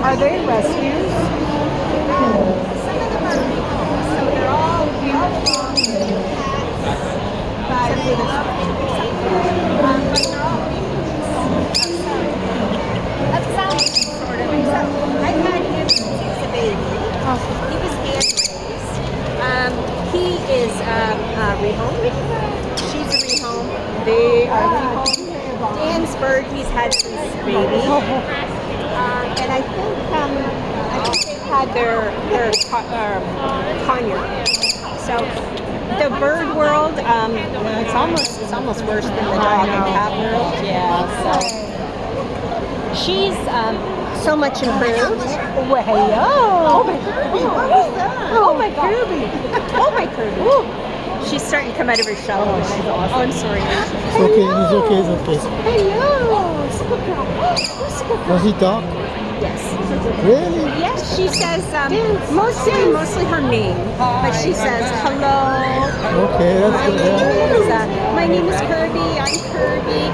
Are they rescues? Some of them are recalls, so they're all beautiful cats. But they're all that sounds sort of except I've had him since he was a baby. He was hand-raised. He is rehomed. She's a rehome. They are Rehome. Dan's bird he's had since baby. And I think they've had their conure. So the bird world, it's almost worse than the dog and cat world. Yeah. So she's so much improved. Well, hello. Oh my Kirby. What was that? Oh my Kirby. Oh my Kirby. She's starting to come out of her shell. Oh, she's awesome. Oh, I'm sorry. It's okay, it's okay. Hello. It's a good girl. It's a good girl. Does he talk? Yes. Really? Yes, she says mostly her name, but she says hello. Okay, that's good. Yeah. My name is Kirby. I'm Kirby.